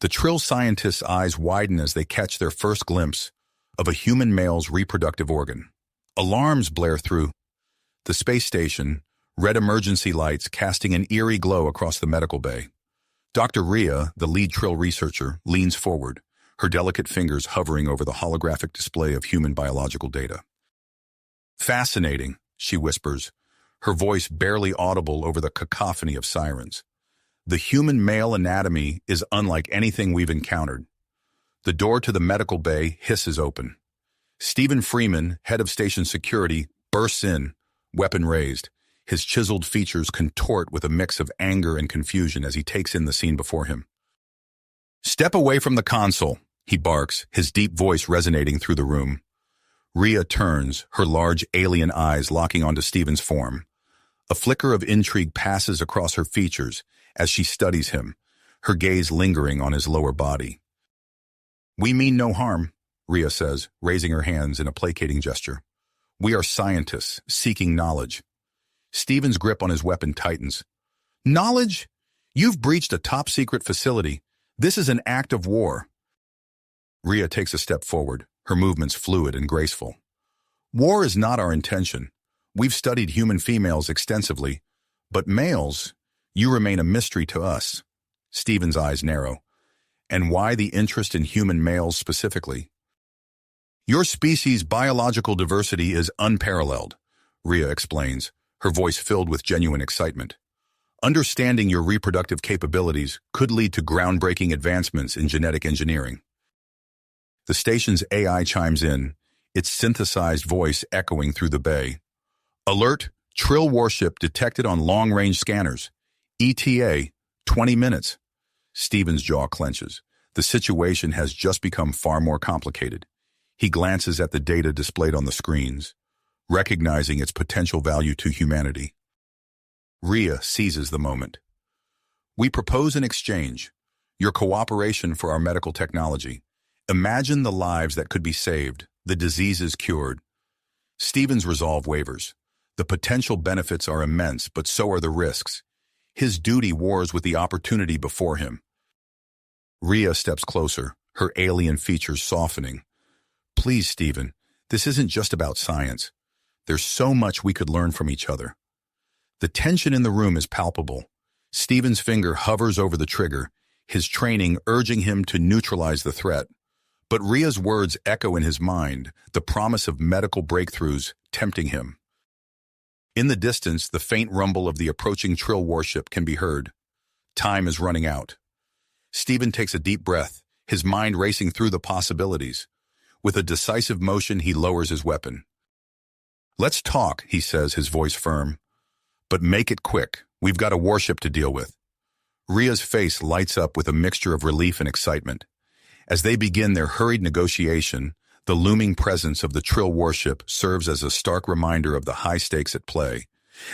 The Trill scientists' eyes widen as they catch their first glimpse of a human male's reproductive organ. Alarms blare through the space station, red emergency lights casting an eerie glow across the medical bay. Dr. Rhea, the lead Trill researcher, leans forward, her delicate fingers hovering over the holographic display of human biological data. "Fascinating," she whispers, her voice barely audible over the cacophony of sirens. "The human male anatomy is unlike anything we've encountered." The door to the medical bay hisses open. Stephen Freeman, head of station security, bursts in, weapon raised. His chiseled features contort with a mix of anger and confusion as he takes in the scene before him. "Step away from the console," he barks, his deep voice resonating through the room. Rhea turns, her large alien eyes locking onto Stephen's form. A flicker of intrigue passes across her features as she studies him, her gaze lingering on his lower body. "We mean no harm," Rhea says, raising her hands in a placating gesture. "We are scientists, seeking knowledge." Stephen's grip on his weapon tightens. "Knowledge? You've breached a top-secret facility. This is an act of war." Rhea takes a step forward, her movements fluid and graceful. "War is not our intention. We've studied human females extensively, but males, you remain a mystery to us." Stephen's eyes narrow. "And why the interest in human males specifically?" "Your species' biological diversity is unparalleled," Rhea explains, her voice filled with genuine excitement. "Understanding your reproductive capabilities could lead to groundbreaking advancements in genetic engineering." The station's AI chimes in, its synthesized voice echoing through the bay. "Alert, Trill warship detected on long-range scanners. ETA, 20 minutes. Stephen's jaw clenches. The situation has just become far more complicated. He glances at the data displayed on the screens, recognizing its potential value to humanity. Rhea seizes the moment. "We propose an exchange. Your cooperation for our medical technology. Imagine the lives that could be saved, the diseases cured." Stephen's resolve wavers. The potential benefits are immense, but so are the risks. His duty wars with the opportunity before him. Rhea steps closer, her alien features softening. "Please, Stephen, this isn't just about science. There's so much we could learn from each other." The tension in the room is palpable. Stephen's finger hovers over the trigger, his training urging him to neutralize the threat. But Rhea's words echo in his mind, the promise of medical breakthroughs tempting him. In the distance, the faint rumble of the approaching Trill warship can be heard. Time is running out. Stephen takes a deep breath, his mind racing through the possibilities. With a decisive motion, he lowers his weapon. "Let's talk," he says, his voice firm. "But make it quick. We've got a warship to deal with." Rhea's face lights up with a mixture of relief and excitement. As they begin their hurried negotiation, the looming presence of the Trill warship serves as a stark reminder of the high stakes at play.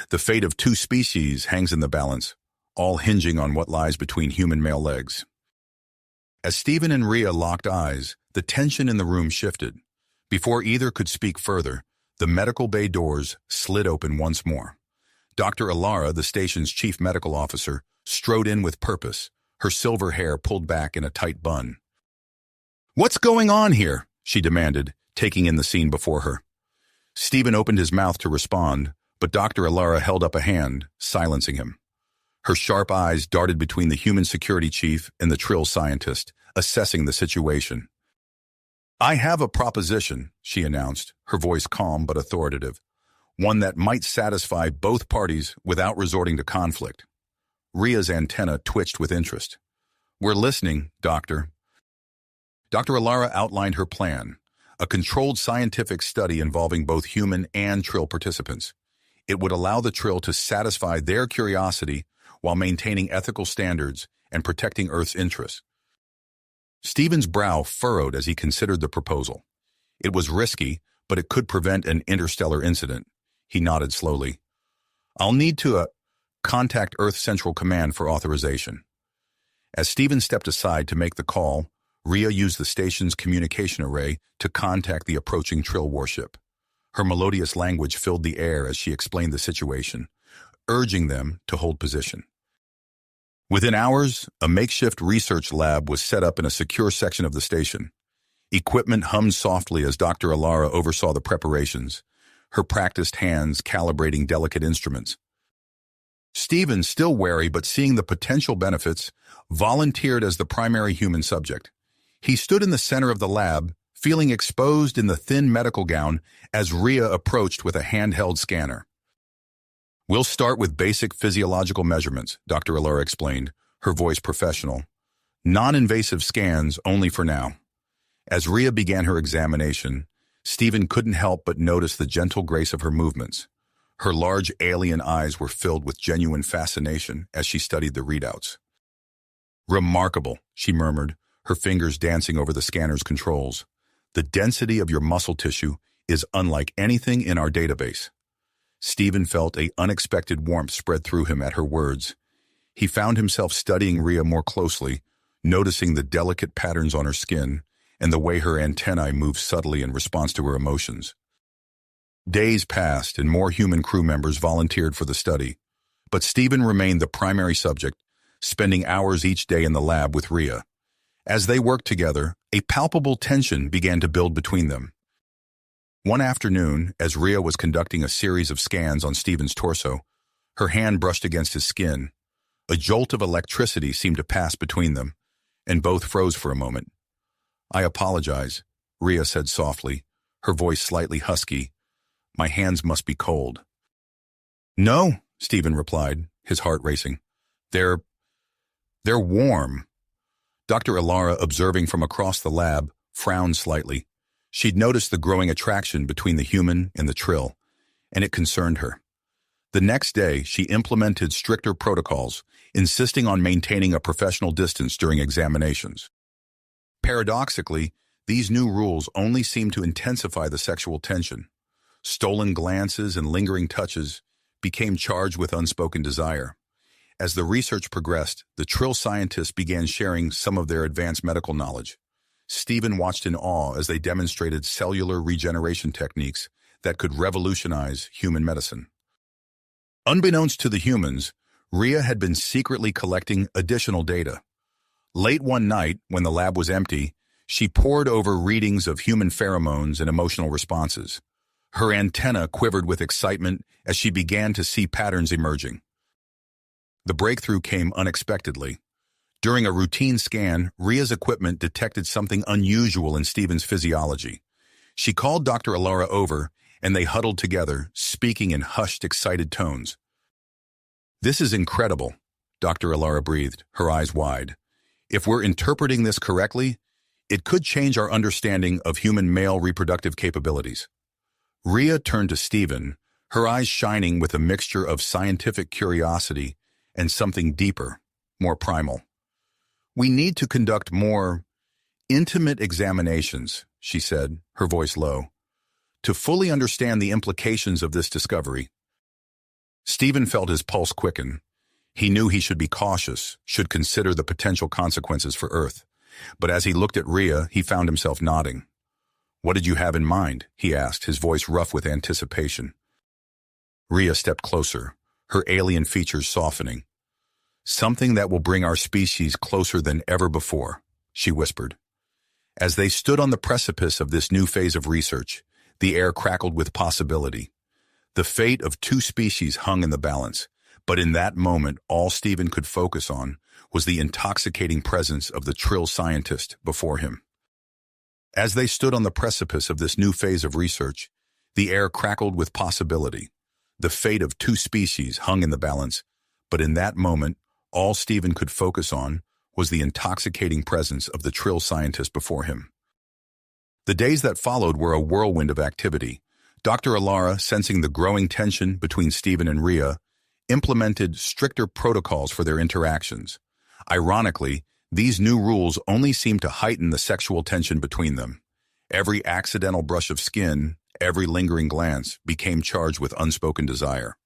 The fate of two species hangs in the balance, all hinging on what lies between human male legs. As Stephen and Rhea locked eyes, the tension in the room shifted. Before either could speak further, the medical bay doors slid open once more. Dr. Alara, the station's chief medical officer, strode in with purpose, her silver hair pulled back in a tight bun. "What's going on here?" she demanded, taking in the scene before her. Stephen opened his mouth to respond, but Dr. Alara held up a hand, silencing him. Her sharp eyes darted between the human security chief and the Trill scientist, assessing the situation. "I have a proposition," she announced, her voice calm but authoritative. "One that might satisfy both parties without resorting to conflict." Rhea's antenna twitched with interest. "We're listening, Doctor." Dr. Alara outlined her plan, a controlled scientific study involving both human and Trill participants. It would allow the Trill to satisfy their curiosity while maintaining ethical standards and protecting Earth's interests. Stephen's brow furrowed as he considered the proposal. It was risky, but it could prevent an interstellar incident. He nodded slowly. "I'll need to contact Earth Central Command for authorization." As Stephen stepped aside to make the call, Rhea used the station's communication array to contact the approaching Trill warship. Her melodious language filled the air as she explained the situation, urging them to hold position. Within hours, a makeshift research lab was set up in a secure section of the station. Equipment hummed softly as Dr. Alara oversaw the preparations, her practiced hands calibrating delicate instruments. Stephen, still wary but seeing the potential benefits, volunteered as the primary human subject. He stood in the center of the lab, feeling exposed in the thin medical gown as Rhea approached with a handheld scanner. "We'll start with basic physiological measurements," Dr. Alara explained, her voice professional. "Non-invasive scans only for now." As Rhea began her examination, Stephen couldn't help but notice the gentle grace of her movements. Her large alien eyes were filled with genuine fascination as she studied the readouts. "Remarkable," she murmured, her fingers dancing over the scanner's controls. "The density of your muscle tissue is unlike anything in our database." Stephen felt an unexpected warmth spread through him at her words. He found himself studying Rhea more closely, noticing the delicate patterns on her skin and the way her antennae moved subtly in response to her emotions. Days passed and more human crew members volunteered for the study, but Stephen remained the primary subject, spending hours each day in the lab with Rhea. As they worked together, a palpable tension began to build between them. One afternoon, as Rhea was conducting a series of scans on Stephen's torso, her hand brushed against his skin. A jolt of electricity seemed to pass between them, and both froze for a moment. "I apologize," Rhea said softly, her voice slightly husky. "My hands must be cold." "No," Stephen replied, his heart racing. They're warm." Dr. Alara, observing from across the lab, frowned slightly. She'd noticed the growing attraction between the human and the trill, and it concerned her. The next day, she implemented stricter protocols, insisting on maintaining a professional distance during examinations. Paradoxically, these new rules only seemed to intensify the sexual tension. Stolen glances and lingering touches became charged with unspoken desire. As the research progressed, the Trill scientists began sharing some of their advanced medical knowledge. Stephen watched in awe as they demonstrated cellular regeneration techniques that could revolutionize human medicine. Unbeknownst to the humans, Rhea had been secretly collecting additional data. Late one night, when the lab was empty, she pored over readings of human pheromones and emotional responses. Her antenna quivered with excitement as she began to see patterns emerging. The breakthrough came unexpectedly. During a routine scan, Rhea's equipment detected something unusual in Stephen's physiology. She called Dr. Alara over, and they huddled together, speaking in hushed, excited tones. "This is incredible," Dr. Alara breathed, her eyes wide. "If we're interpreting this correctly, it could change our understanding of human male reproductive capabilities." Rhea turned to Stephen, her eyes shining with a mixture of scientific curiosity and something deeper, more primal. "We need to conduct more intimate examinations," she said, her voice low, "to fully understand the implications of this discovery." Stephen felt his pulse quicken. He knew he should be cautious, should consider the potential consequences for Earth. But as he looked at Rhea, he found himself nodding. "What did you have in mind?" he asked, his voice rough with anticipation. Rhea stepped closer, her alien features softening. "Something that will bring our species closer than ever before," she whispered. As they stood on the precipice of this new phase of research, the air crackled with possibility. The fate of two species hung in the balance, but in that moment, all Stephen could focus on was the intoxicating presence of the Trill scientist before him. As they stood on the precipice of this new phase of research, the air crackled with possibility. The fate of two species hung in the balance, but in that moment, all Stephen could focus on was the intoxicating presence of the Trill scientist before him. The days that followed were a whirlwind of activity. Dr. Alara, sensing the growing tension between Stephen and Rhea, implemented stricter protocols for their interactions. Ironically, these new rules only seemed to heighten the sexual tension between them. Every accidental brush of skin, every lingering glance, became charged with unspoken desire.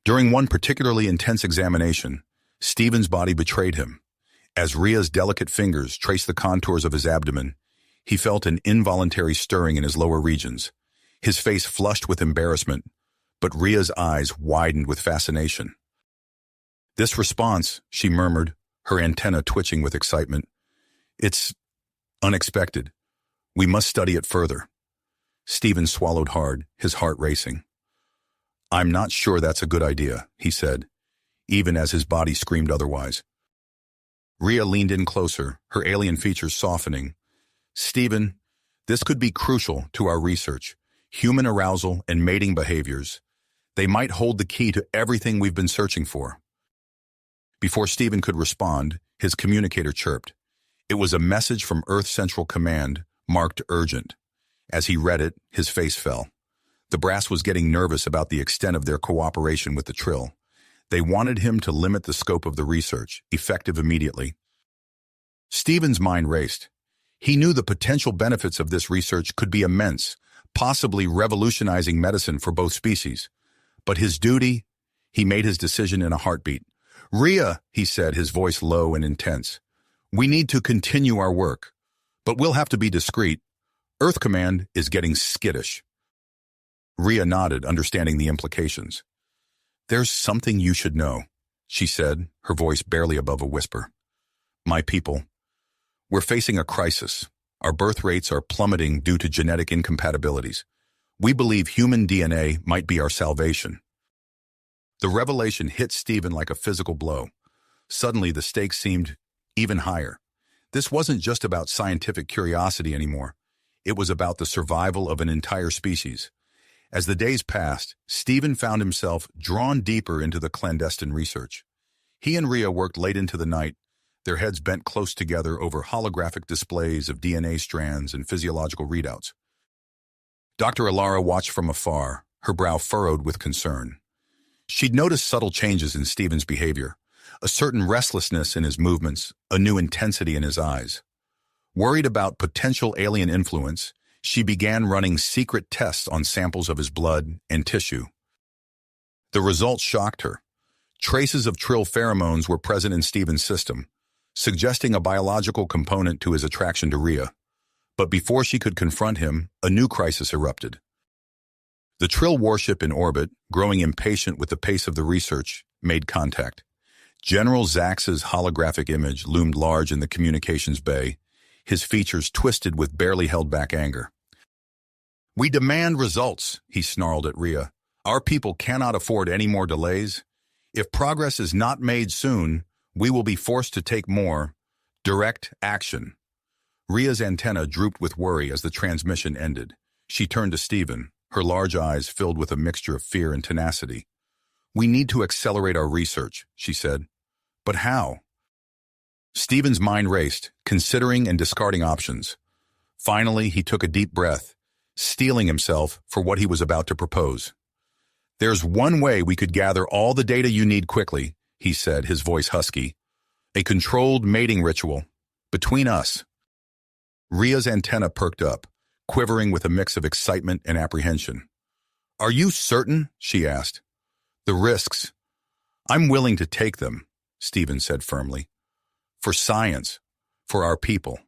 During one particularly intense examination, Stephen's body betrayed him. As Rhea's delicate fingers traced the contours of his abdomen, he felt an involuntary stirring in his lower regions. His face flushed with embarrassment, but Rhea's eyes widened with fascination. This response, she murmured, her antenna twitching with excitement. It's unexpected. We must study it further. Stephen swallowed hard, his heart racing. I'm not sure that's a good idea, he said, even as his body screamed otherwise. Rhea leaned in closer, her alien features softening. Stephen, this could be crucial to our research. Human arousal and mating behaviors. They might hold the key to everything we've been searching for. Before Stephen could respond, his communicator chirped. It was a message from Earth Central Command, marked urgent. As he read it, his face fell. The brass was getting nervous about the extent of their cooperation with the Trill. They wanted him to limit the scope of the research, effective immediately. Stephen's mind raced. He knew the potential benefits of this research could be immense, possibly revolutionizing medicine for both species. But his duty, he made his decision in a heartbeat. Rhea, he said, his voice low and intense. We need to continue our work, but we'll have to be discreet. Earth Command is getting skittish. Rhea nodded, understanding the implications. There's something you should know, she said, her voice barely above a whisper. My people, we're facing a crisis. Our birth rates are plummeting due to genetic incompatibilities. We believe human DNA might be our salvation. The revelation hit Stephen like a physical blow. Suddenly, the stakes seemed even higher. This wasn't just about scientific curiosity anymore. It was about the survival of an entire species. As the days passed, Stephen found himself drawn deeper into the clandestine research. He and Rhea worked late into the night, their heads bent close together over holographic displays of DNA strands and physiological readouts. Dr. Alara watched from afar, her brow furrowed with concern. She'd noticed subtle changes in Stephen's behavior, a certain restlessness in his movements, a new intensity in his eyes. Worried about potential alien influence, she began running secret tests on samples of his blood and tissue. The results shocked her. Traces of Trill pheromones were present in Stephen's system, suggesting a biological component to his attraction to Rhea. But before she could confront him, a new crisis erupted. The Trill warship in orbit, growing impatient with the pace of the research, made contact. General Zax's holographic image loomed large in the communications bay, his features twisted with barely held back anger. We demand results, he snarled at Rhea. Our people cannot afford any more delays. If progress is not made soon, we will be forced to take more direct action. Rhea's antenna drooped with worry as the transmission ended. She turned to Stephen, her large eyes filled with a mixture of fear and tenacity. We need to accelerate our research, she said. But how? Stephen's mind raced, considering and discarding options. Finally, he took a deep breath, steeling himself for what he was about to propose. There's one way we could gather all the data you need quickly, he said, his voice husky. A controlled mating ritual. Between us. Rhea's antenna perked up, quivering with a mix of excitement and apprehension. Are you certain? She asked. The risks. I'm willing to take them, Stephen said firmly. For science. For our people.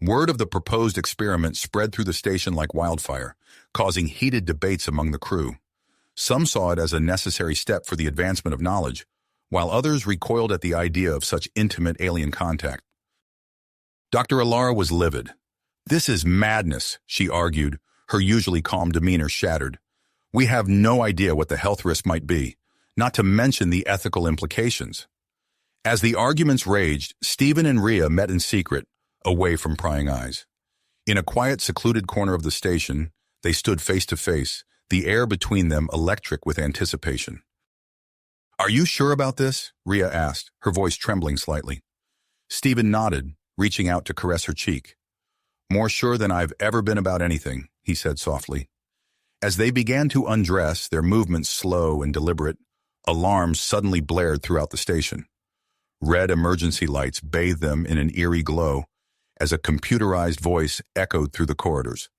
Word of the proposed experiment spread through the station like wildfire, causing heated debates among the crew. Some saw it as a necessary step for the advancement of knowledge, while others recoiled at the idea of such intimate alien contact. Dr. Alara was livid. This is madness, she argued, her usually calm demeanor shattered. We have no idea what the health risk might be, not to mention the ethical implications. As the arguments raged, Stephen and Rhea met in secret, away from prying eyes. In a quiet, secluded corner of the station, they stood face to face, the air between them electric with anticipation. Are you sure about this? Rhea asked, her voice trembling slightly. Stephen nodded, reaching out to caress her cheek. More sure than I've ever been about anything, he said softly. As they began to undress, their movements slow and deliberate, alarms suddenly blared throughout the station. Red emergency lights bathed them in an eerie glow, as a computerized voice echoed through the corridors.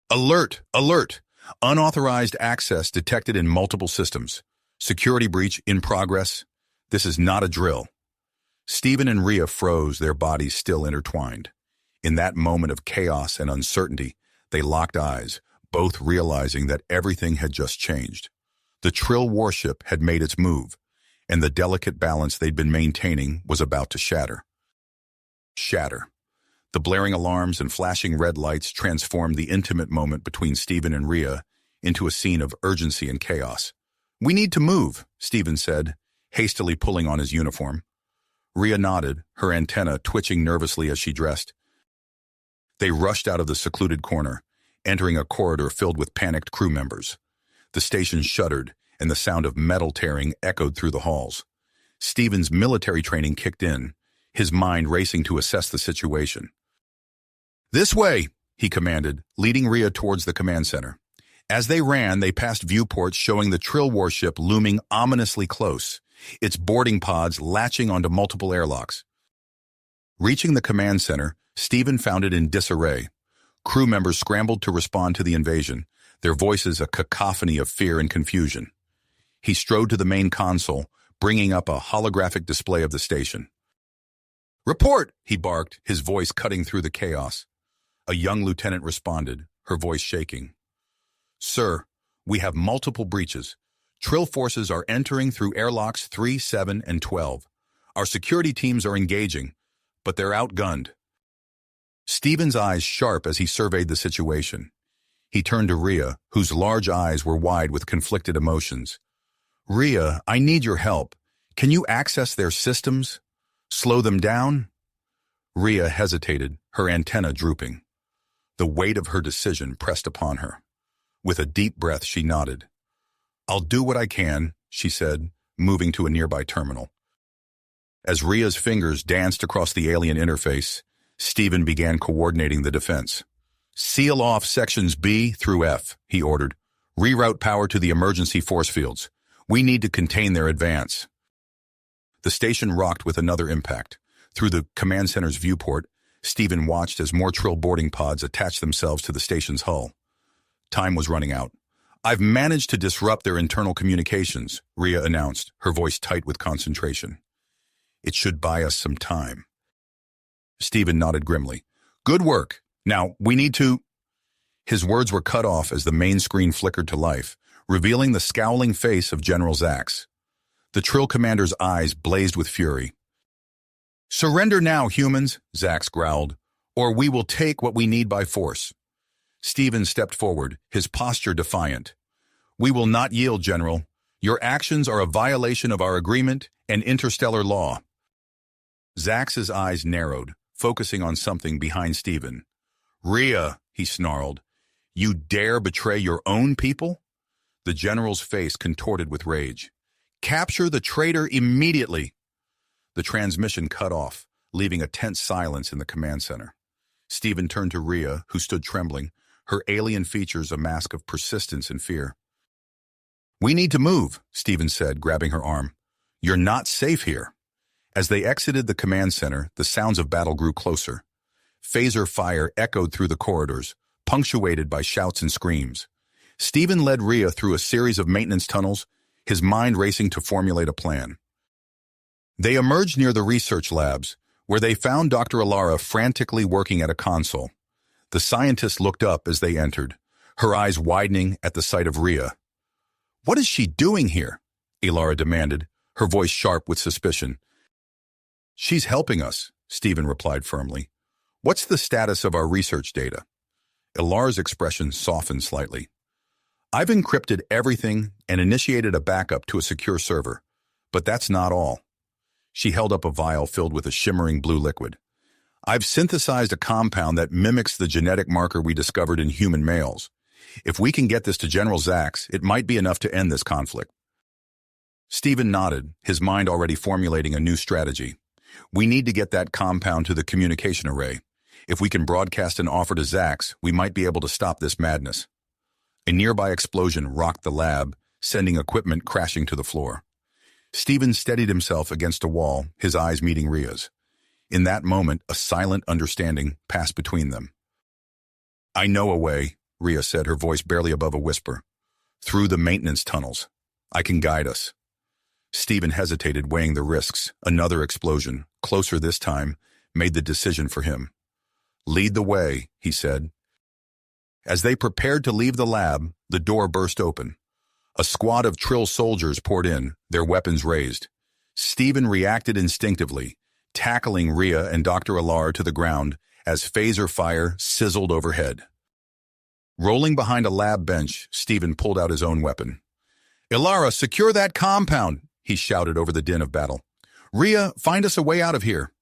Alert! Alert! Unauthorized access detected in multiple systems. Security breach in progress. This is not a drill. Stephen and Rhea froze, their bodies still intertwined. In that moment of chaos and uncertainty, they locked eyes, both realizing that everything had just changed. The Trill warship had made its move, and the delicate balance they'd been maintaining was about to shatter. Shatter. The blaring alarms and flashing red lights transformed the intimate moment between Stephen and Rhea into a scene of urgency and chaos. "We need to move," Stephen said, hastily pulling on his uniform. Rhea nodded, her antenna twitching nervously as she dressed. They rushed out of the secluded corner, entering a corridor filled with panicked crew members. The station shuddered, and the sound of metal tearing echoed through the halls. Stephen's military training kicked in, his mind racing to assess the situation. "This way," he commanded, leading Rhea towards the command center. As they ran, they passed viewports showing the Trill warship looming ominously close, its boarding pods latching onto multiple airlocks. Reaching the command center, Stephen found it in disarray. Crew members scrambled to respond to the invasion, their voices a cacophony of fear and confusion. He strode to the main console, bringing up a holographic display of the station. "Report!" he barked, his voice cutting through the chaos. A young lieutenant responded, her voice shaking. "Sir, we have multiple breaches. Trill forces are entering through airlocks 3, 7, and 12. Our security teams are engaging, but they're outgunned." Stephen's eyes sharp as he surveyed the situation. He turned to Rhea, whose large eyes were wide with conflicted emotions. "Rhea, I need your help. Can you access their systems? Slow them down?" Rhea hesitated, her antenna drooping. The weight of her decision pressed upon her. With a deep breath, she nodded. "I'll do what I can," she said, moving to a nearby terminal. As Rhea's fingers danced across the alien interface, Stephen began coordinating the defense. "Seal off sections B through F," he ordered. "Reroute power to the emergency force fields. We need to contain their advance." The station rocked with another impact. Through the command center's viewport, Stephen watched as more Trill boarding pods attached themselves to the station's hull. Time was running out. "I've managed to disrupt their internal communications," Rhea announced, her voice tight with concentration. "It should buy us some time." Stephen nodded grimly. "Good work. Now, we need to—" His words were cut off as the main screen flickered to life, revealing the scowling face of General Zax. The Trill commander's eyes blazed with fury. "Surrender now, humans," Zax growled, "or we will take what we need by force." Stephen stepped forward, his posture defiant. "We will not yield, General. Your actions are a violation of our agreement and interstellar law." Zax's eyes narrowed, focusing on something behind Stephen. "Rhea," he snarled, "you dare betray your own people?" The general's face contorted with rage. "Capture the traitor immediately!" The transmission cut off, leaving a tense silence in the command center. Stephen turned to Rhea, who stood trembling, her alien features a mask of persistence and fear. "We need to move," Stephen said, grabbing her arm. "You're not safe here." As they exited the command center, the sounds of battle grew closer. Phaser fire echoed through the corridors, punctuated by shouts and screams. Stephen led Rhea through a series of maintenance tunnels, his mind racing to formulate a plan. They emerged near the research labs, where they found Dr. Alara frantically working at a console. The scientist looked up as they entered, her eyes widening at the sight of Rhea. "What is she doing here?" Alara demanded, her voice sharp with suspicion. "She's helping us," Stephen replied firmly. "What's the status of our research data?" Alara's expression softened slightly. "I've encrypted everything and initiated a backup to a secure server, but that's not all." She held up a vial filled with a shimmering blue liquid. "I've synthesized a compound that mimics the genetic marker we discovered in human males. If we can get this to General Zax, it might be enough to end this conflict." Stephen nodded, his mind already formulating a new strategy. "We need to get that compound to the communication array. If we can broadcast an offer to Zax, we might be able to stop this madness." A nearby explosion rocked the lab, sending equipment crashing to the floor. Stephen steadied himself against a wall, his eyes meeting Rhea's. In that moment, a silent understanding passed between them. "I know a way," Rhea said, her voice barely above a whisper. "Through the maintenance tunnels. I can guide us." Stephen hesitated, weighing the risks. Another explosion, closer this time, made the decision for him. "Lead the way," he said. As they prepared to leave the lab, the door burst open. A squad of Trill soldiers poured in, their weapons raised. Stephen reacted instinctively, tackling Rhea and Dr. Alara to the ground as phaser fire sizzled overhead. Rolling behind a lab bench, Stephen pulled out his own weapon. "Alara, secure that compound," he shouted over the din of battle. "Rhea, find us a way out of here."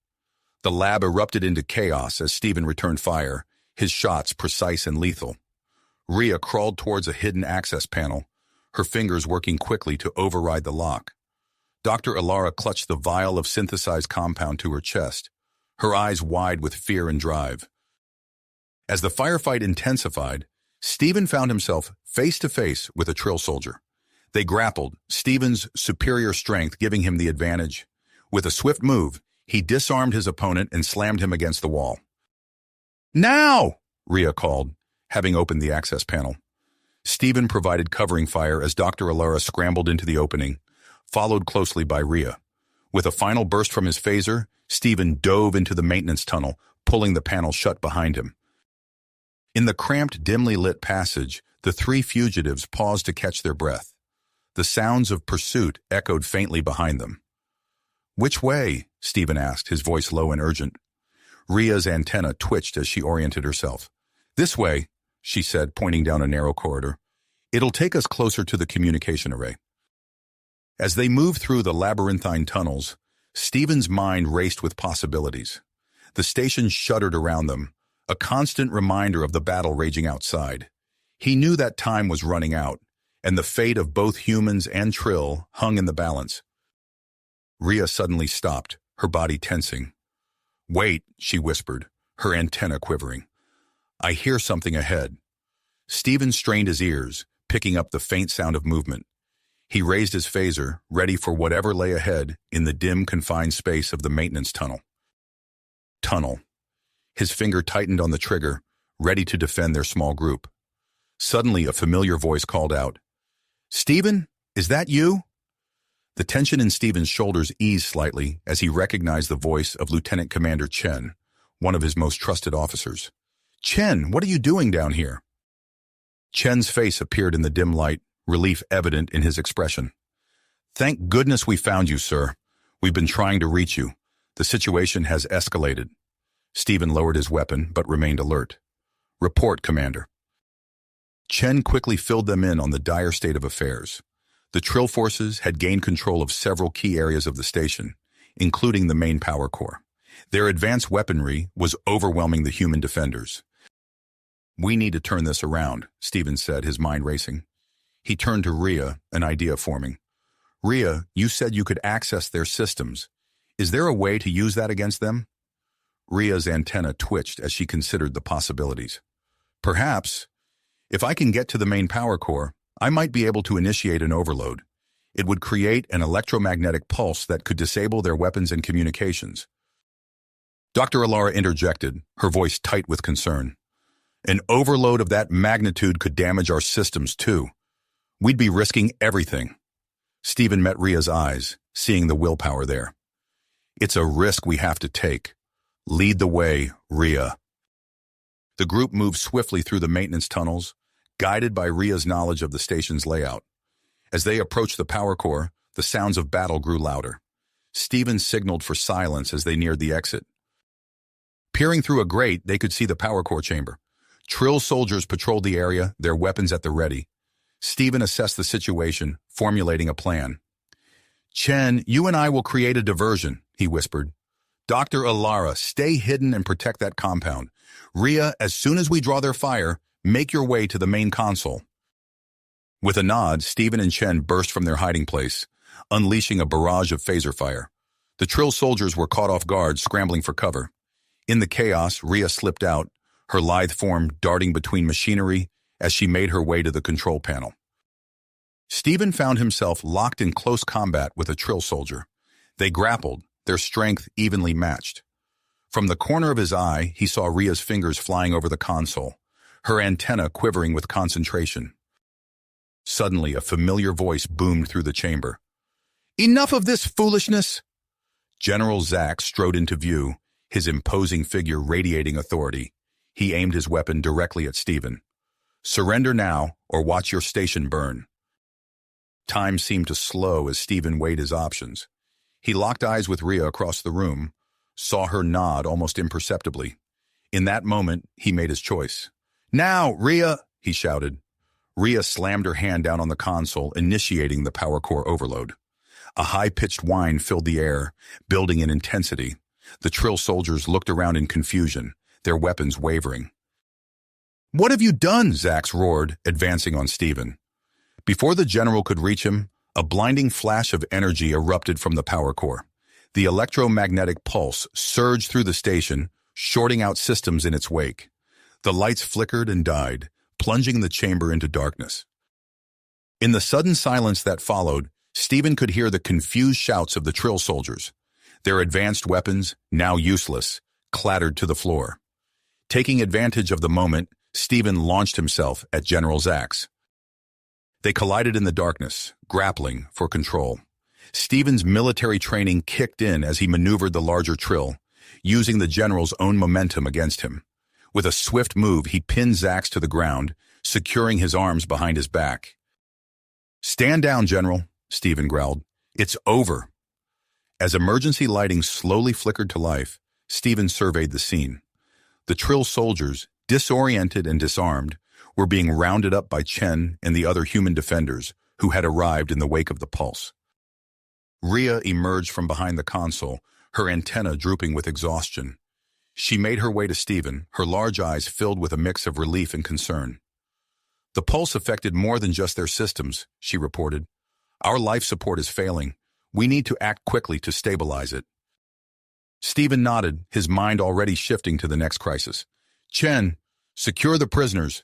The lab erupted into chaos as Stephen returned fire, his shots precise and lethal. Rhea crawled towards a hidden access panel, her fingers working quickly to override the lock. Dr. Alara clutched the vial of synthesized compound to her chest, her eyes wide with fear and drive. As the firefight intensified, Stephen found himself face-to-face with a Trill soldier. They grappled, Stephen's superior strength giving him the advantage. With a swift move, he disarmed his opponent and slammed him against the wall. "Now!" Rhea called, having opened the access panel. Stephen provided covering fire as Dr. Alara scrambled into the opening, followed closely by Rhea. With a final burst from his phaser, Stephen dove into the maintenance tunnel, pulling the panel shut behind him. In the cramped, dimly lit passage, the three fugitives paused to catch their breath. The sounds of pursuit echoed faintly behind them. "Which way?" Stephen asked, his voice low and urgent. Rhea's antenna twitched as she oriented herself. "This way," she said, pointing down a narrow corridor. "It'll take us closer to the communication array." As they moved through the labyrinthine tunnels, Stephen's mind raced with possibilities. The station shuddered around them, a constant reminder of the battle raging outside. He knew that time was running out, and the fate of both humans and Trill hung in the balance. Rhea suddenly stopped, her body tensing. "Wait," she whispered, her antenna quivering. "I hear something ahead." Stephen strained his ears, picking up the faint sound of movement. He raised his phaser, ready for whatever lay ahead in the dim, confined space of the maintenance tunnel. His finger tightened on the trigger, ready to defend their small group. Suddenly, a familiar voice called out, "Stephen, is that you?" The tension in Stephen's shoulders eased slightly as he recognized the voice of Lieutenant Commander Chen, one of his most trusted officers. "Chen, what are you doing down here?" Chen's face appeared in the dim light, relief evident in his expression. "Thank goodness we found you, sir. We've been trying to reach you. The situation has escalated." Stephen lowered his weapon, but remained alert. "Report, Commander." Chen quickly filled them in on the dire state of affairs. The Trill forces had gained control of several key areas of the station, including the main power core. Their advanced weaponry was overwhelming the human defenders. "We need to turn this around," Stephen said, his mind racing. He turned to Rhea, an idea forming. "Rhea, you said you could access their systems. Is there a way to use that against them?" Rhea's antenna twitched as she considered the possibilities. "Perhaps. If I can get to the main power core, I might be able to initiate an overload. It would create an electromagnetic pulse that could disable their weapons and communications." Dr. Alara interjected, her voice tight with concern. "An overload of that magnitude could damage our systems, too. We'd be risking everything." Stephen met Rhea's eyes, seeing the willpower there. "It's a risk we have to take. Lead the way, Rhea." The group moved swiftly through the maintenance tunnels, guided by Rhea's knowledge of the station's layout. As they approached the power core, the sounds of battle grew louder. Stephen signaled for silence as they neared the exit. Peering through a grate, they could see the power core chamber. Trill soldiers patrolled the area, their weapons at the ready. Stephen assessed the situation, formulating a plan. "Chen, you and I will create a diversion," he whispered. "Dr. Alara, stay hidden and protect that compound. Rhea, as soon as we draw their fire, make your way to the main console." With a nod, Stephen and Chen burst from their hiding place, unleashing a barrage of phaser fire. The Trill soldiers were caught off guard, scrambling for cover. In the chaos, Rhea slipped out, her lithe form darting between machinery as she made her way to the control panel. Stephen found himself locked in close combat with a Trill soldier. They grappled, their strength evenly matched. From the corner of his eye, he saw Rhea's fingers flying over the console, her antenna quivering with concentration. Suddenly, a familiar voice boomed through the chamber. "Enough of this foolishness!" General Zack strode into view, his imposing figure radiating authority. He aimed his weapon directly at Stephen. "Surrender now, or watch your station burn." Time seemed to slow as Stephen weighed his options. He locked eyes with Rhea across the room, saw her nod almost imperceptibly. In that moment, he made his choice. "Now, Rhea!" he shouted. Rhea slammed her hand down on the console, initiating the power core overload. A high-pitched whine filled the air, building in intensity. The Trill soldiers looked around in confusion, their weapons wavering. "What have you done?" Zax roared, advancing on Steven. Before the general could reach him, a blinding flash of energy erupted from the power core. The electromagnetic pulse surged through the station, shorting out systems in its wake. The lights flickered and died, plunging the chamber into darkness. In the sudden silence that followed, Steven could hear the confused shouts of the Trill soldiers. Their advanced weapons, now useless, clattered to the floor. Taking advantage of the moment, Steven launched himself at General Zax. They collided in the darkness, grappling for control. Steven's military training kicked in as he maneuvered the larger Trill, using the general's own momentum against him. With a swift move, he pinned Zax to the ground, securing his arms behind his back. "Stand down, General," Steven growled. "It's over." As emergency lighting slowly flickered to life, Steven surveyed the scene. The Trill soldiers, disoriented and disarmed, were being rounded up by Chen and the other human defenders who had arrived in the wake of the pulse. Rhea emerged from behind the console, her antenna drooping with exhaustion. She made her way to Steven, her large eyes filled with a mix of relief and concern. "The pulse affected more than just their systems," she reported. "Our life support is failing. We need to act quickly to stabilize it." Steven nodded, his mind already shifting to the next crisis. "Chen, secure the prisoners.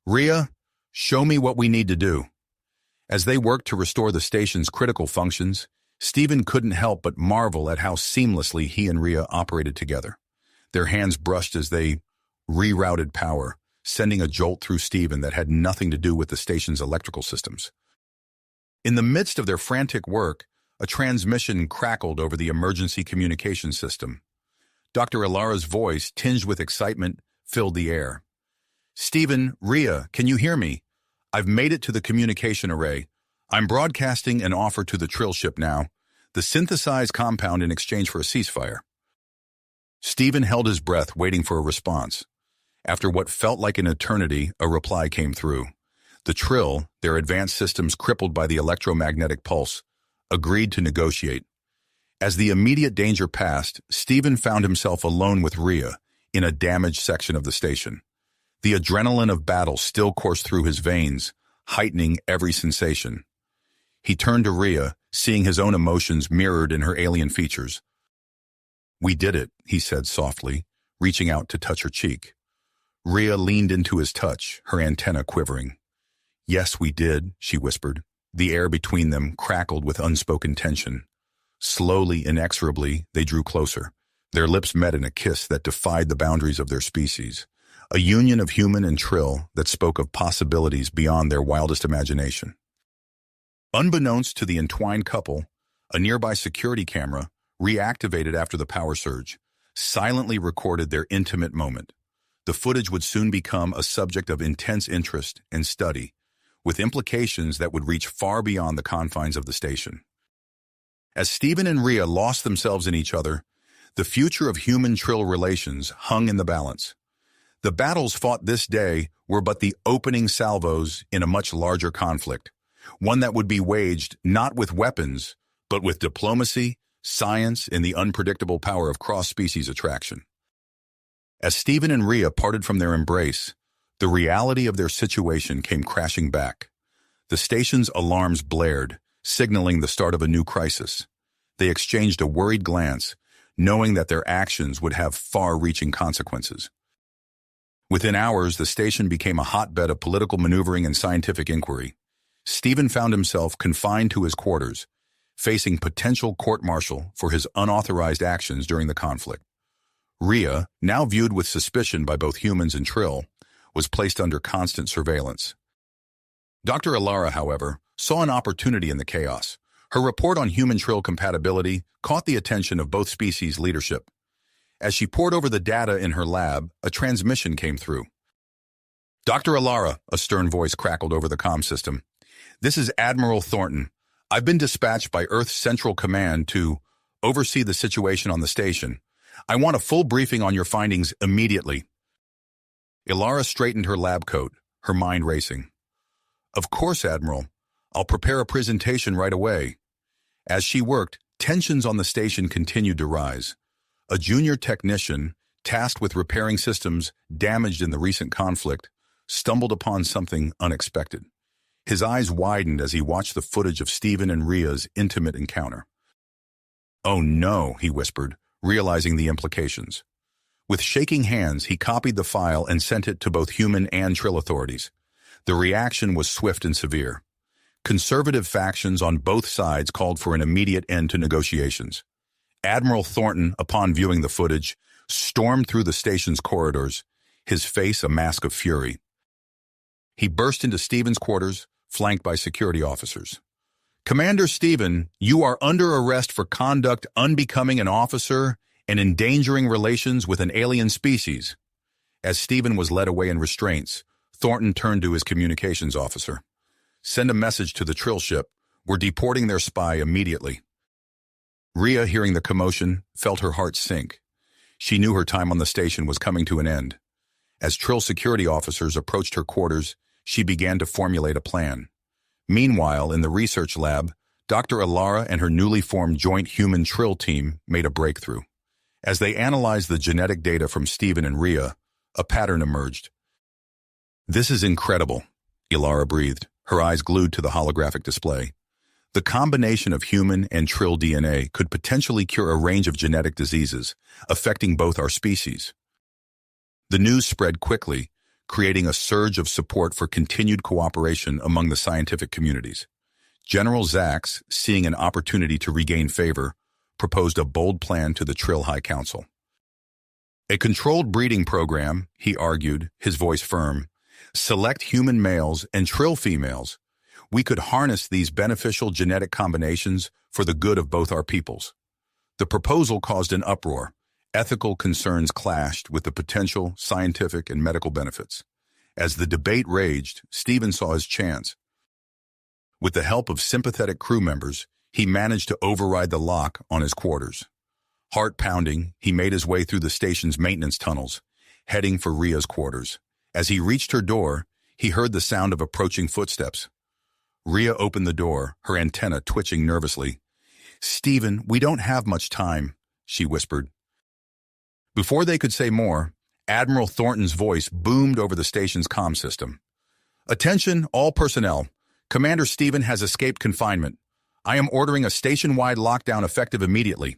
Rhea, show me what we need to do." As they worked to restore the station's critical functions, Steven couldn't help but marvel at how seamlessly he and Rhea operated together. Their hands brushed as they rerouted power, sending a jolt through Steven that had nothing to do with the station's electrical systems. In the midst of their frantic work, a transmission crackled over the emergency communication system. Dr. Ilara's voice, tinged with excitement, filled the air. "Steven, Rhea, can you hear me? I've made it to the communication array. I'm broadcasting an offer to the Trill ship now, the synthesized compound in exchange for a ceasefire." Steven held his breath, waiting for a response. After what felt like an eternity, a reply came through. The Trill, their advanced systems crippled by the electromagnetic pulse, agreed to negotiate. As the immediate danger passed, Steven found himself alone with Rhea in a damaged section of the station. The adrenaline of battle still coursed through his veins, heightening every sensation. He turned to Rhea, seeing his own emotions mirrored in her alien features. "We did it," he said softly, reaching out to touch her cheek. Rhea leaned into his touch, her antenna quivering. "Yes, we did," she whispered. The air between them crackled with unspoken tension. Slowly, inexorably, they drew closer. Their lips met in a kiss that defied the boundaries of their species, a union of human and Trill that spoke of possibilities beyond their wildest imagination. Unbeknownst to the entwined couple, a nearby security camera, reactivated after the power surge, silently recorded their intimate moment. The footage would soon become a subject of intense interest and study, with implications that would reach far beyond the confines of the station. As Steven and Rhea lost themselves in each other, the future of human-Trill relations hung in the balance. The battles fought this day were but the opening salvos in a much larger conflict, one that would be waged not with weapons, but with diplomacy, science, and the unpredictable power of cross-species attraction. As Steven and Rhea parted from their embrace, the reality of their situation came crashing back. The station's alarms blared, signaling the start of a new crisis. They exchanged a worried glance, knowing that their actions would have far-reaching consequences. Within hours, the station became a hotbed of political maneuvering and scientific inquiry. Steven found himself confined to his quarters, facing potential court-martial for his unauthorized actions during the conflict. Rhea, now viewed with suspicion by both humans and Trill, was placed under constant surveillance. Dr. Ilara, however, saw an opportunity in the chaos. Her report on human-Trill compatibility caught the attention of both species' leadership. As she pored over the data in her lab, a transmission came through. "Dr. Ilara," a stern voice crackled over the comm system. "This is Admiral Thornton. I've been dispatched by Earth's Central Command to oversee the situation on the station. I want a full briefing on your findings immediately." Ilara straightened her lab coat, her mind racing. "Of course, Admiral. I'll prepare a presentation right away." As she worked, tensions on the station continued to rise. A junior technician, tasked with repairing systems damaged in the recent conflict, stumbled upon something unexpected. His eyes widened as he watched the footage of Stephen and Rhea's intimate encounter. "Oh no," he whispered, realizing the implications. With shaking hands, he copied the file and sent it to both human and Trill authorities. The reaction was swift and severe. Conservative factions on both sides called for an immediate end to negotiations. Admiral Thornton, upon viewing the footage, stormed through the station's corridors, his face a mask of fury. He burst into Stephen's quarters, flanked by security officers. "Commander Stephen, you are under arrest for conduct unbecoming an officer and endangering relations with an alien species." As Stephen was led away in restraints, Thornton turned to his communications officer. "Send a message to the Trill ship. We're deporting their spy immediately." Rhea, hearing the commotion, felt her heart sink. She knew her time on the station was coming to an end. As Trill security officers approached her quarters, she began to formulate a plan. Meanwhile, in the research lab, Dr. Ilara and her newly formed joint human Trill team made a breakthrough. As they analyzed the genetic data from Stephen and Rhea, a pattern emerged. "This is incredible," Ilara breathed, her eyes glued to the holographic display. The combination of human and Trill DNA could potentially cure a range of genetic diseases, affecting both our species. The news spread quickly, creating a surge of support for continued cooperation among the scientific communities. General Zax, seeing an opportunity to regain favor, proposed a bold plan to the Trill High Council. "A controlled breeding program," he argued, his voice firm. "Select human males and Trill females. We could harness these beneficial genetic combinations for the good of both our peoples." The proposal caused an uproar. Ethical concerns clashed with the potential scientific and medical benefits. As the debate raged, Stephen saw his chance. With the help of sympathetic crew members, he managed to override the lock on his quarters. Heart pounding, he made his way through the station's maintenance tunnels, heading for Rhea's quarters. As he reached her door, he heard the sound of approaching footsteps. Rhea opened the door, her antenna twitching nervously. "Stephen, we don't have much time," she whispered. Before they could say more, Admiral Thornton's voice boomed over the station's comm system. "Attention, all personnel. Commander Stephen has escaped confinement. I am ordering a station-wide lockdown effective immediately."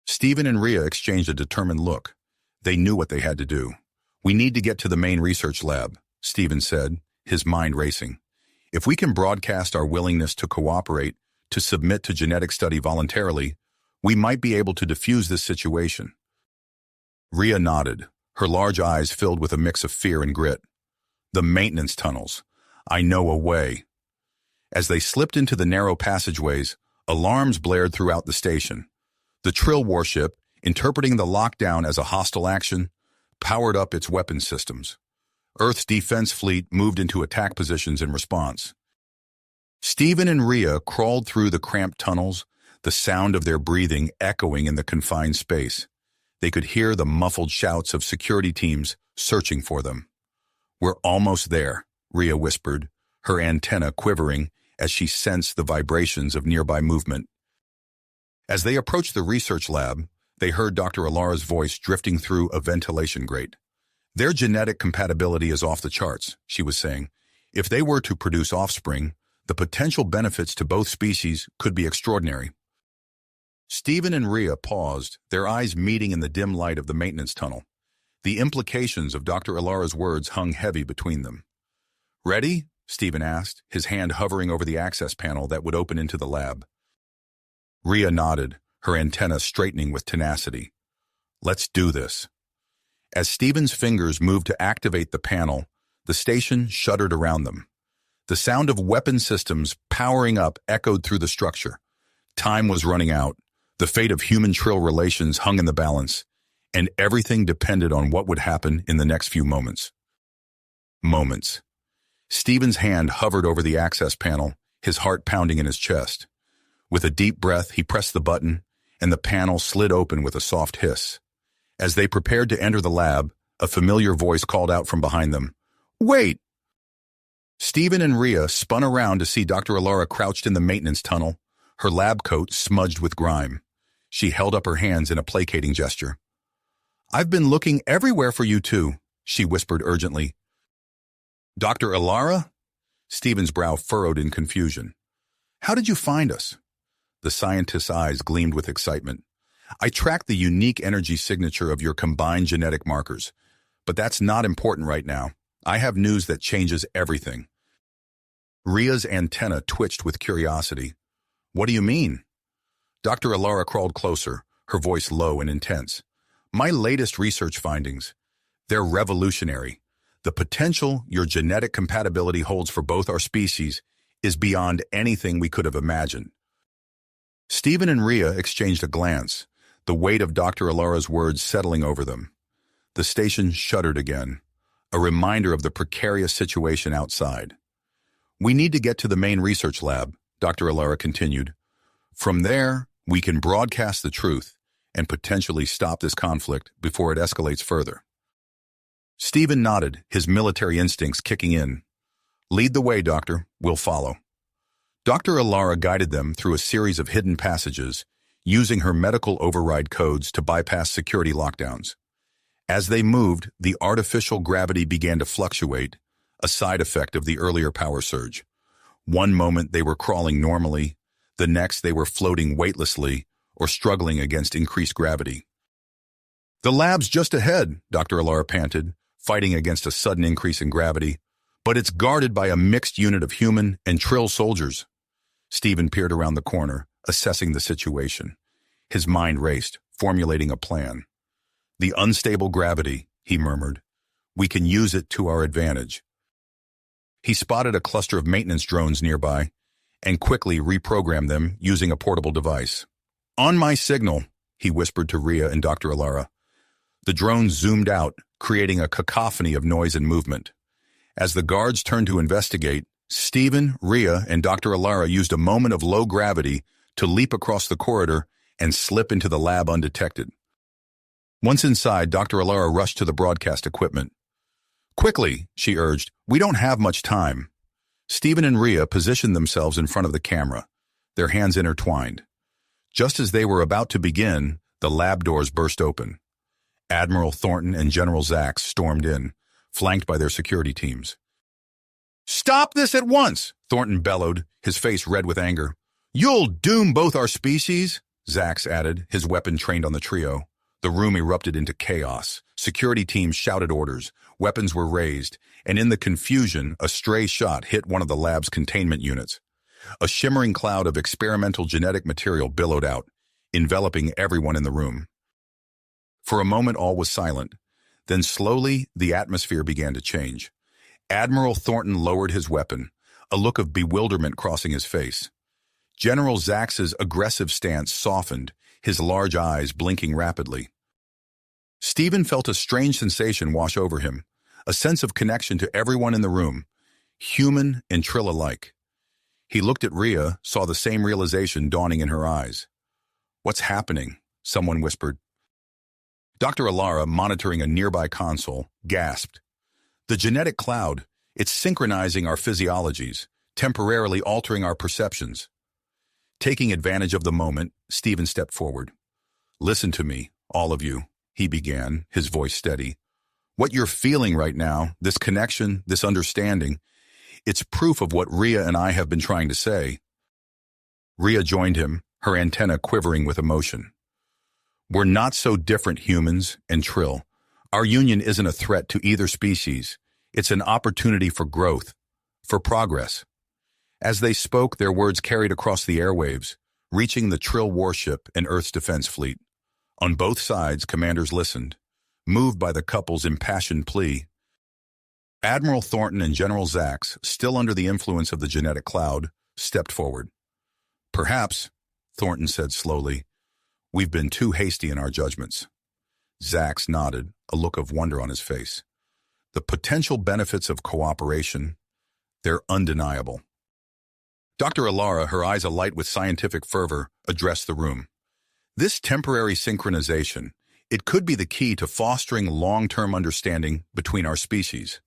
Stephen and Rhea exchanged a determined look. They knew what they had to do. "We need to get to the main research lab," Stephen said, his mind racing. "If we can broadcast our willingness to cooperate, to submit to genetic study voluntarily, we might be able to defuse this situation." Rhea nodded, her large eyes filled with a mix of fear and grit. "The maintenance tunnels. I know a way." As they slipped into the narrow passageways, alarms blared throughout the station. The Trill warship, interpreting the lockdown as a hostile action, powered up its weapons systems. Earth's defense fleet moved into attack positions in response. Stephen and Rhea crawled through the cramped tunnels, the sound of their breathing echoing in the confined space. They could hear the muffled shouts of security teams searching for them. "We're almost there," Rhea whispered, her antenna quivering as she sensed the vibrations of nearby movement. As they approached the research lab, they heard Dr. Ilara's voice drifting through a ventilation grate. "Their genetic compatibility is off the charts," she was saying. "If they were to produce offspring, the potential benefits to both species could be extraordinary." Stephen and Rhea paused, their eyes meeting in the dim light of the maintenance tunnel. The implications of Dr. Ilara's words hung heavy between them. "Ready?" Stephen asked, his hand hovering over the access panel that would open into the lab. Rhea nodded, her antenna straightening with tenacity. "Let's do this." As Stephen's fingers moved to activate the panel, the station shuddered around them. The sound of weapon systems powering up echoed through the structure. Time was running out. The fate of human-Trill relations hung in the balance, and everything depended on what would happen in the next few moments. Stephen's hand hovered over the access panel, his heart pounding in his chest. With a deep breath, he pressed the button, and the panel slid open with a soft hiss. As they prepared to enter the lab, a familiar voice called out from behind them, "Wait!" Stephen and Rhea spun around to see Dr. Alara crouched in the maintenance tunnel, her lab coat smudged with grime. She held up her hands in a placating gesture. "I've been looking everywhere for you two," she whispered urgently. "Dr. Alara?" Stephen's brow furrowed in confusion. "How did you find us?" The scientist's eyes gleamed with excitement. "I tracked the unique energy signature of your combined genetic markers, but that's not important right now. I have news that changes everything." Rhea's antenna twitched with curiosity. "What do you mean?" Dr. Alara crawled closer, her voice low and intense. "My latest research findings. They're revolutionary. The potential your genetic compatibility holds for both our species is beyond anything we could have imagined." Stephen and Rhea exchanged a glance, the weight of Dr. Alara's words settling over them. The station shuddered again, a reminder of the precarious situation outside. "We need to get to the main research lab," Dr. Alara continued. "From there, we can broadcast the truth and potentially stop this conflict before it escalates further." Stephen nodded, his military instincts kicking in. "Lead the way, Doctor. We'll follow." Dr. Alara guided them through a series of hidden passages, using her medical override codes to bypass security lockdowns. As they moved, the artificial gravity began to fluctuate, a side effect of the earlier power surge. One moment they were crawling normally, the next they were floating weightlessly or struggling against increased gravity. "The lab's just ahead," Dr. Alara panted, fighting against a sudden increase in gravity, "but it's guarded by a mixed unit of human and Trill soldiers." Stephen peered around the corner, assessing the situation. His mind raced, formulating a plan. "The unstable gravity," he murmured. "We can use it to our advantage." He spotted a cluster of maintenance drones nearby and quickly reprogrammed them using a portable device. "On my signal," he whispered to Rhea and Dr. Alara. The drones zoomed out, creating a cacophony of noise and movement. As the guards turned to investigate, Stephen, Rhea, and Dr. Alara used a moment of low gravity to leap across the corridor and slip into the lab undetected. Once inside, Dr. Alara rushed to the broadcast equipment. "Quickly," she urged, "we don't have much time." Stephen and Rhea positioned themselves in front of the camera, their hands intertwined. Just as they were about to begin, the lab doors burst open. Admiral Thornton and General Zax stormed in, flanked by their security teams. "Stop this at once!" Thornton bellowed, his face red with anger. "You'll doom both our species," Zax added, his weapon trained on the trio. The room erupted into chaos. Security teams shouted orders, weapons were raised, and in the confusion, a stray shot hit one of the lab's containment units. A shimmering cloud of experimental genetic material billowed out, enveloping everyone in the room. For a moment, all was silent. Then slowly, the atmosphere began to change. Admiral Thornton lowered his weapon, a look of bewilderment crossing his face. General Zax's aggressive stance softened, his large eyes blinking rapidly. Stephen felt a strange sensation wash over him, a sense of connection to everyone in the room, human and Trill alike. He looked at Rhea, saw the same realization dawning in her eyes. "What's happening?" someone whispered. Dr. Alara, monitoring a nearby console, gasped. "The genetic cloud, it's synchronizing our physiologies, temporarily altering our perceptions." Taking advantage of the moment, Stephen stepped forward. "Listen to me, all of you," he began, his voice steady. "What you're feeling right now, this connection, this understanding, it's proof of what Rhea and I have been trying to say." Rhea joined him, her antenna quivering with emotion. "We're not so different, humans and Trill. Our union isn't a threat to either species. It's an opportunity for growth, for progress." As they spoke, their words carried across the airwaves, reaching the Trill warship and Earth's defense fleet. On both sides, commanders listened, moved by the couple's impassioned plea. Admiral Thornton and General Zax, still under the influence of the genetic cloud, stepped forward. "Perhaps," Thornton said slowly, "we've been too hasty in our judgments." Zax nodded, a look of wonder on his face. "The potential benefits of cooperation, they're undeniable." Dr. Alara, her eyes alight with scientific fervor, addressed the room. This temporary synchronization, it could be the key to fostering long-term understanding between our species.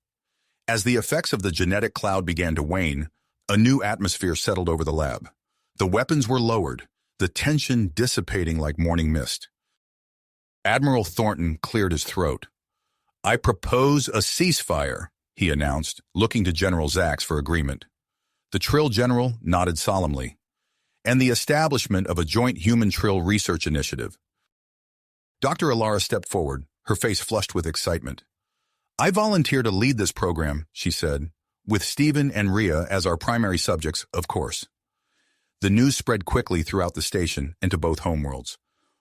As the effects of the genetic cloud began to wane, a new atmosphere settled over the lab. The weapons were lowered, the tension dissipating like morning mist. Admiral Thornton cleared his throat. "I propose a ceasefire," he announced, looking to General Zax for agreement. The Trill General nodded solemnly. "And the establishment of a joint human Trill research initiative." Dr. Alara stepped forward, her face flushed with excitement. "I volunteer to lead this program," she said, "with Stephen and Rhea as our primary subjects, of course." The news spread quickly throughout the station and to both homeworlds.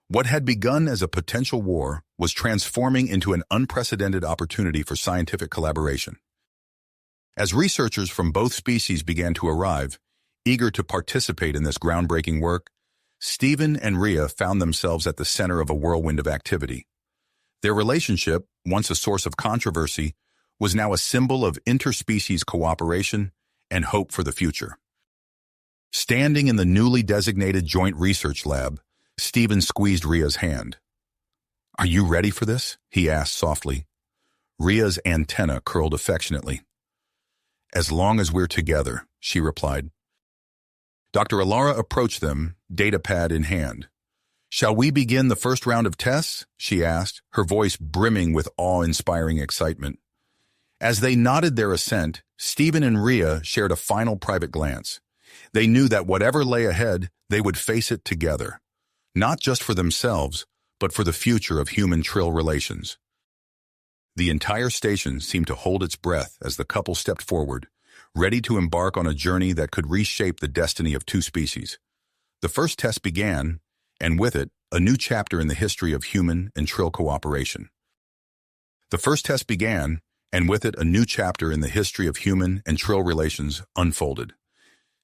What had begun as a potential war was transforming into an unprecedented opportunity for scientific collaboration. As researchers from both species began to arrive, eager to participate in this groundbreaking work, Stephen and Rhea found themselves at the center of a whirlwind of activity. Their relationship, once a source of controversy, was now a symbol of interspecies cooperation and hope for the future. Standing in the newly designated Joint Research Lab, Stephen squeezed Rhea's hand. "Are you ready for this?" he asked softly. Rhea's antenna curled affectionately. "As long as we're together," she replied. Dr. Alara approached them, datapad in hand. "Shall we begin the first round of tests?" she asked, her voice brimming with awe-inspiring excitement. As they nodded their assent, Stephen and Rhea shared a final private glance. They knew that whatever lay ahead, they would face it together. Not just for themselves, but for the future of human-Trill relations. The entire station seemed to hold its breath as the couple stepped forward, ready to embark on a journey that could reshape the destiny of two species. The first test began, and with it, a new chapter in the history of human and Trill cooperation. The first test began, and with it, a new chapter in the history of human and Trill relations unfolded.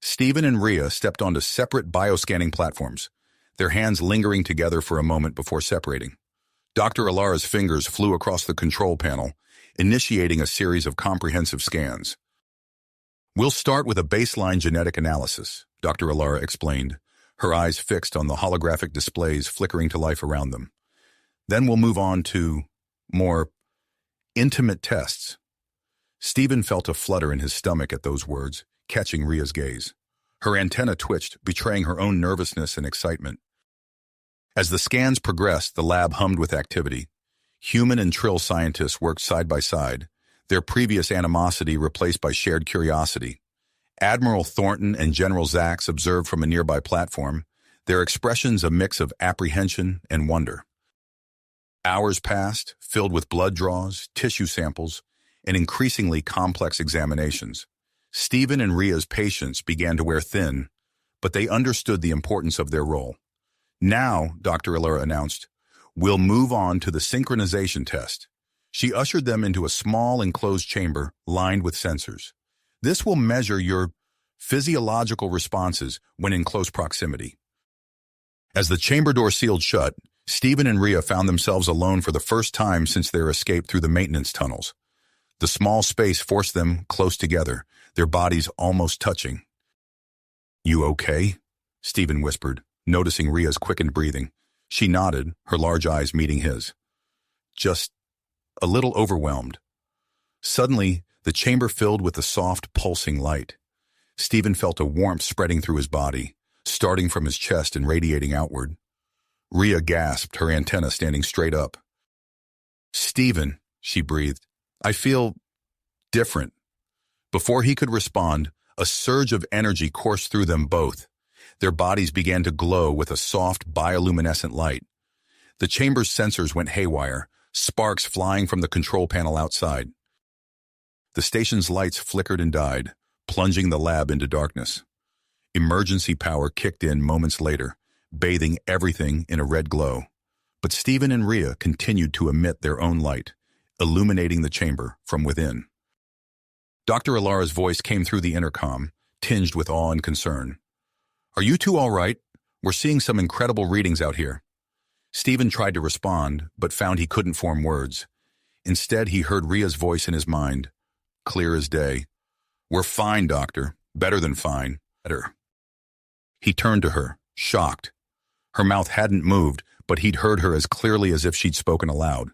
Stephen and Rhea stepped onto separate bioscanning platforms, their hands lingering together for a moment before separating. Dr. Alara's fingers flew across the control panel, initiating a series of comprehensive scans. "We'll start with a baseline genetic analysis," Dr. Alara explained, her eyes fixed on the holographic displays flickering to life around them. "Then we'll move on to more intimate tests." Stephen felt a flutter in his stomach at those words, catching Rhea's gaze. Her antenna twitched, betraying her own nervousness and excitement. As the scans progressed, the lab hummed with activity. Human and Trill scientists worked side by side, their previous animosity replaced by shared curiosity. Admiral Thornton and General Zax observed from a nearby platform, their expressions a mix of apprehension and wonder. Hours passed, filled with blood draws, tissue samples, and increasingly complex examinations. Stephen and Rhea's patience began to wear thin, but they understood the importance of their role. "Now," Dr. Alara announced, "we'll move on to the synchronization test." She ushered them into a small enclosed chamber lined with sensors. "This will measure your physiological responses when in close proximity." As the chamber door sealed shut, Stephen and Rhea found themselves alone for the first time since their escape through the maintenance tunnels. The small space forced them close together, their bodies almost touching. "You okay?" Stephen whispered, noticing Rhea's quickened breathing. She nodded, her large eyes meeting his. "Just a little overwhelmed." Suddenly, the chamber filled with a soft, pulsing light. Stephen felt a warmth spreading through his body, starting from his chest and radiating outward. Rhea gasped, her antenna standing straight up. "Stephen," she breathed, "I feel different." Before he could respond, a surge of energy coursed through them both. Their bodies began to glow with a soft, bioluminescent light. The chamber's sensors went haywire, sparks flying from the control panel outside. The station's lights flickered and died, plunging the lab into darkness. Emergency power kicked in moments later, bathing everything in a red glow. But Stephen and Rhea continued to emit their own light, illuminating the chamber from within. Dr. Alara's voice came through the intercom, tinged with awe and concern. "Are you two all right? We're seeing some incredible readings out here." Stephen tried to respond, but found he couldn't form words. Instead, he heard Rhea's voice in his mind, clear as day. "We're fine, Doctor. Better than fine. Better." He turned to her, shocked. Her mouth hadn't moved, but he'd heard her as clearly as if she'd spoken aloud.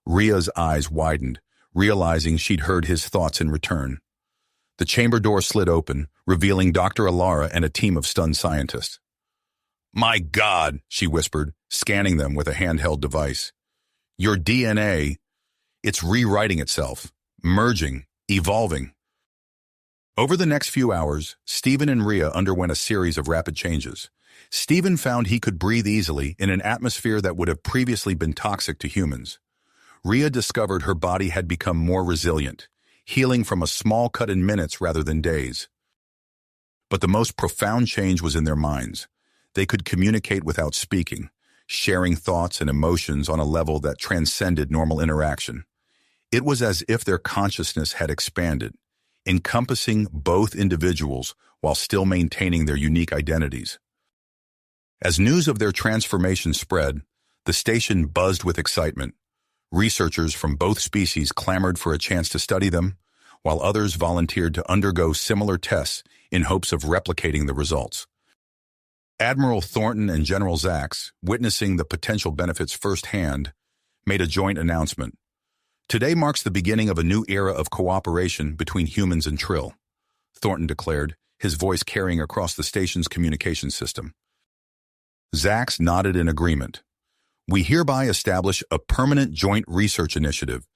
Ria's eyes widened, realizing she'd heard his thoughts in return. The chamber door slid open, revealing Dr. Alara and a team of stunned scientists. "My God," she whispered, scanning them with a handheld device. "Your DNA, it's rewriting itself, merging, evolving." Over the next few hours, Stephen and Ria underwent a series of rapid changes. Stephen found he could breathe easily in an atmosphere that would have previously been toxic to humans. Ria discovered her body had become more resilient, healing from a small cut in minutes rather than days. But the most profound change was in their minds. They could communicate without speaking, sharing thoughts and emotions on a level that transcended normal interaction. It was as if their consciousness had expanded, encompassing both individuals while still maintaining their unique identities. As news of their transformation spread, the station buzzed with excitement. Researchers from both species clamored for a chance to study them, while others volunteered to undergo similar tests in hopes of replicating the results. Admiral Thornton and General Zax, witnessing the potential benefits firsthand, made a joint announcement. "Today marks the beginning of a new era of cooperation between humans and Trill," Thornton declared, his voice carrying across the station's communication system. Zax nodded in agreement. "We hereby establish a permanent joint research initiative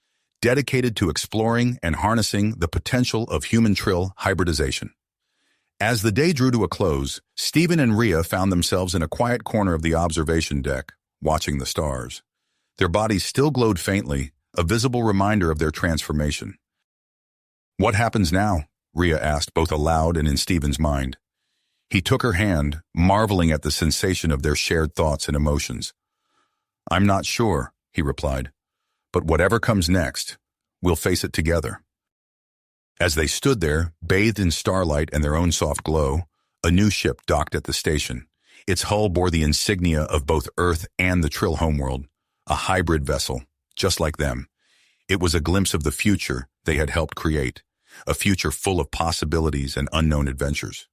dedicated to exploring and harnessing the potential of human-Trill hybridization." As the day drew to a close, Stephen and Ria found themselves in a quiet corner of the observation deck, watching the stars. Their bodies still glowed faintly, a visible reminder of their transformation. "What happens now?" Ria asked, both aloud and in Stephen's mind. He took her hand, marveling at the sensation of their shared thoughts and emotions. "I'm not sure," he replied, "but whatever comes next, we'll face it together." As they stood there, bathed in starlight and their own soft glow, a new ship docked at the station. Its hull bore the insignia of both Earth and the Trill homeworld, a hybrid vessel, just like them. It was a glimpse of the future they had helped create, a future full of possibilities and unknown adventures.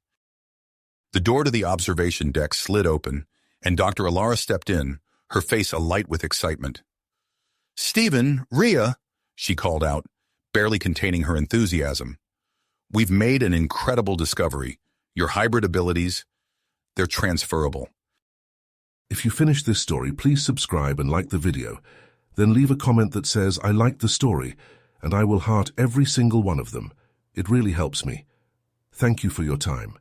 The door to the observation deck slid open, and Dr. Alara stepped in, her face alight with excitement. "Stephen, Ria," she called out, barely containing her enthusiasm. "We've made an incredible discovery. Your hybrid abilities, they're transferable." If you finished this story, please subscribe and like the video. Then leave a comment that says, "I liked the story," and I will heart every single one of them. It really helps me. Thank you for your time.